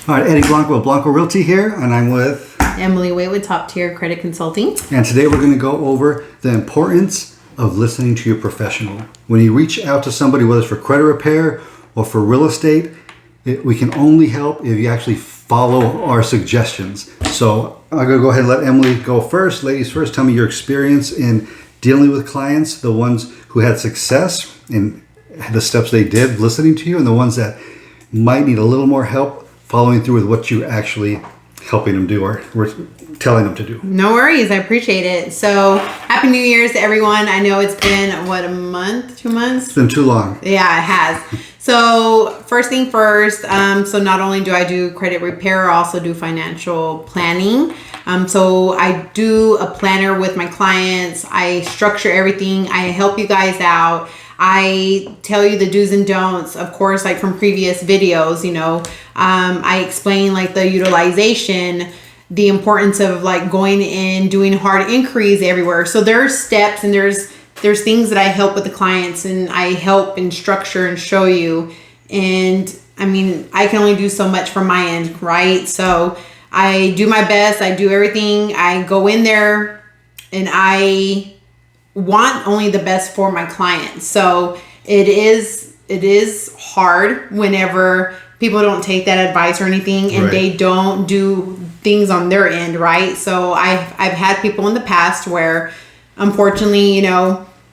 All right, Eddie Blanco with Blanco Realty here, and I'm with Emily Way with Top Tier Credit Consulting. And today we're going to go over the importance of listening to your professional. When you reach out to somebody, whether it's for credit repair or for real estate, we can only help if you actually follow our suggestions. So I'm going to go ahead and let Emily go first. Ladies first, tell me your experience in dealing with clients, the ones who had success in the steps they did listening to you, and the ones that might need a little more help following through with what you're actually helping them do or we're telling them to do. No worries. I appreciate it. So Happy New Year's to everyone. I know it's been, a month, 2 months? It's been too long. Yeah, it has. So first thing first, so not only do I do credit repair, I also do financial planning. So I do a planner with my clients. I structure everything. I help you guys out. I tell you the do's and don'ts, of course, like from previous videos, I explain like the utilization, the importance of like going in, doing hard inquiries everywhere. So there's steps and there's things that I help with the clients, and I help and structure and show you. And I mean, I can only do so much from my end, right? So I do my best. I do everything. I go in there and I want only the best for my clients. So it is hard whenever people don't take that advice or anything, and they don't do things on their end, right? So I've had people in the past where unfortunately,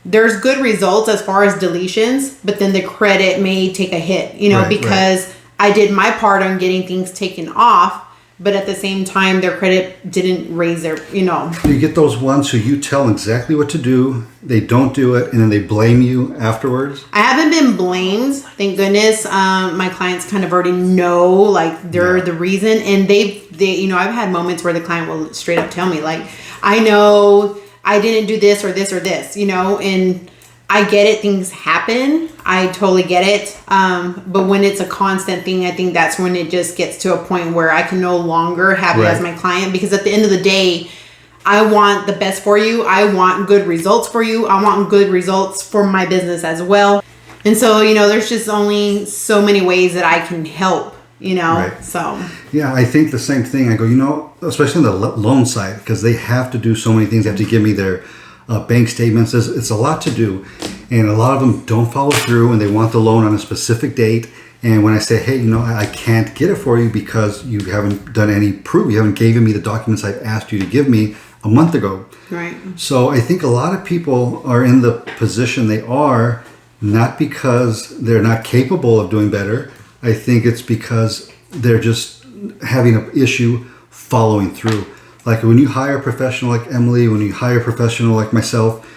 there's good results as far as deletions, but then the credit may take a hit, because I did my part on getting things taken off, but at the same time, their credit didn't raise their, You get those ones who you tell exactly what to do, they don't do it, and then they blame you afterwards? I haven't been blamed, thank goodness. My clients kind of already know, like, they're the reason. And they I've had moments where the client will straight up tell me, like, I know I didn't do this or this or this, and I get it. Things happen. I totally get it. But when it's a constant thing, I think that's when it just gets to a point where I can no longer have you as my client, because at the end of the day, I want the best for you. I want good results for you. I want good results for my business as well. And so, there's just only so many ways that I can help, so. Yeah, I think the same thing. I go, especially on the loan side, because they have to do so many things. They have to give me their bank statements. It's a lot to do, and a lot of them don't follow through, and they want the loan on a specific date. And when I say, hey, I can't get it for you because you haven't done any proof, you haven't given me the documents I've asked you to give me a month ago. Right. So I think a lot of people are in the position they are not because they're not capable of doing better. I think it's because they're just having an issue following through. Like when you hire a professional like Emily, when you hire a professional like myself,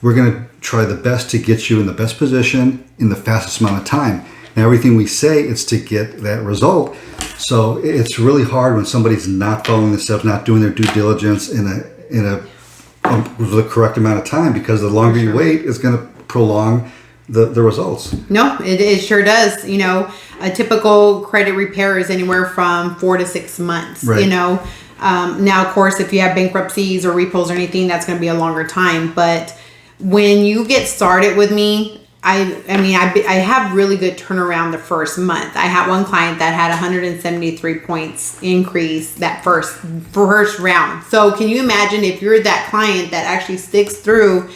we're going to try the best to get you in the best position in the fastest amount of time. And everything we say is to get that result. So it's really hard when somebody's not following the steps, not doing their due diligence in the correct amount of time, because the longer you wait, it's going to prolong the results. No, it sure does. A typical credit repair is anywhere from 4 to 6 months, now, of course, if you have bankruptcies or repos or anything, that's going to be a longer time. But when you get started with me, I have really good turnaround the first month. I had one client that had 173 points increase that first round. So can you imagine if you're that client that actually sticks through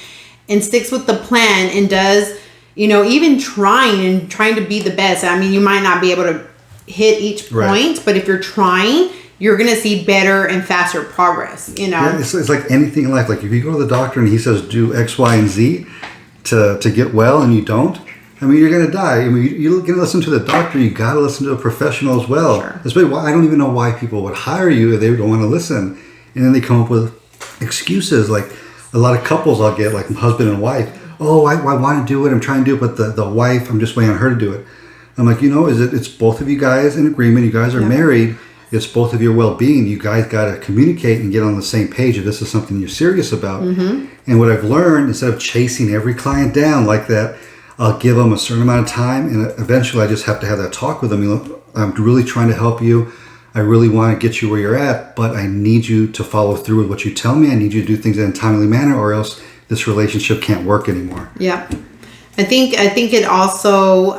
and sticks with the plan and does, even trying to be the best. I mean, you might not be able to hit each point, but if you're trying, you're going to see better and faster progress, Yeah, it's like anything in life. Like if you go to the doctor and he says do X, Y, and Z to get well and you don't, you're going to die. You're going to listen to the doctor. You got to listen to a professional as well. Sure. Especially I don't even know why people would hire you if they don't want to listen. And then they come up with excuses. Like a lot of couples I'll get, like husband and wife. Oh, I want to do it. I'm trying to do it. But the wife, I'm just waiting on her to do it. I'm like, it's both of you guys in agreement. You guys are married. It's both of your well-being. You guys got to communicate and get on the same page if this is something you're serious about. Mm-hmm. And what I've learned, instead of chasing every client down like that, I'll give them a certain amount of time, and eventually I just have to have that talk with them. I'm really trying to help you. I really want to get you where you're at, but I need you to follow through with what you tell me. I need you to do things in a timely manner, or else this relationship can't work anymore. Yeah. I think it also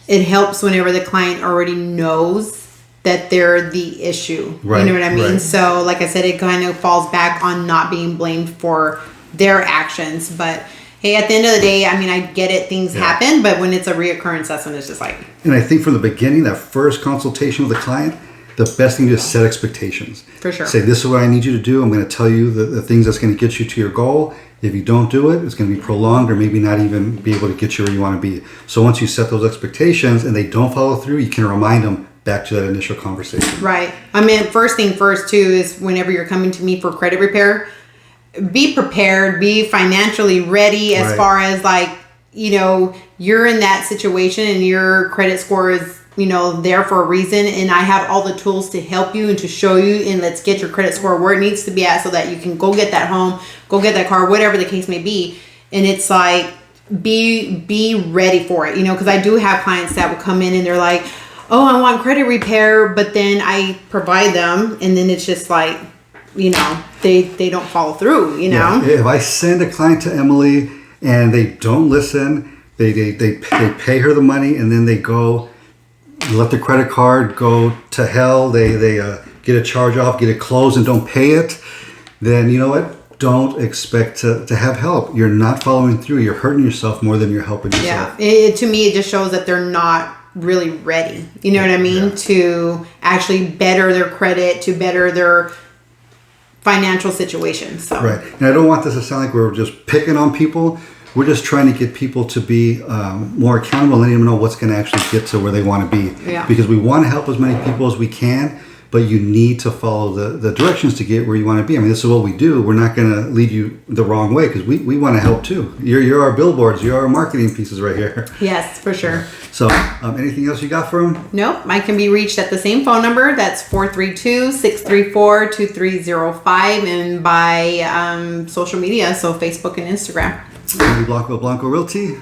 it helps whenever the client already knows that they're the issue. Right, You know what I mean? right. So like I said, it kind of falls back on not being blamed for their actions. But hey, at the end of the day, I mean, I get it, things happen, but when it's a reoccurrence, that's when it's just like... And I think from the beginning, that first consultation with the client, the best thing to do is set expectations. For sure. Say, this is what I need you to do. I'm going to tell you the things that's going to get you to your goal. If you don't do it, it's going to be prolonged or maybe not even be able to get you where you want to be. So once you set those expectations and they don't follow through, you can remind them back to that initial conversation. Right. I mean, first thing first, too, is whenever you're coming to me for credit repair, be prepared, be financially ready as Right. far as like, you know, you're in that situation and your credit score is, you know, there for a reason. And I have all the tools to help you and to show you, and let's get your credit score where it needs to be at so that you can go get that home, go get that car, whatever the case may be. And it's like, be ready for it, you know, because I do have clients that will come in and they're like, oh, I want credit repair, but then I provide them and then it's just like, you know, they don't follow through, you know? Yeah. If I send a client to Emily and they don't listen, they pay her the money and then they go let their credit card go to hell, they get a charge off, get it closed and don't pay it, then you know what? Don't expect to have help. You're not following through. You're hurting yourself more than you're helping yourself. Yeah. To me, it just shows that they're not really ready. You know what I mean? Yeah. To actually better their credit, to better their financial situation. So. Right. And I don't want this to sound like we're just picking on people. We're just trying to get people to be more accountable and letting them know what's going to actually get to where they want to be. Yeah. Because we want to help as many people as we can, but you need to follow the directions to get where you want to be. I mean, this is what we do. We're not going to lead you the wrong way because we want to help too. You're our billboards. You're our marketing pieces right here. Yes, for sure. So anything else you got for them? Nope. I can be reached at the same phone number. That's 432-634-2305 and by social media. So Facebook and Instagram. Emily Blanco, Blanco Realty.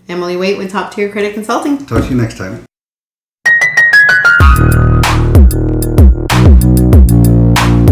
Emily Waite with Top Tier Credit Consulting. Talk to you next time.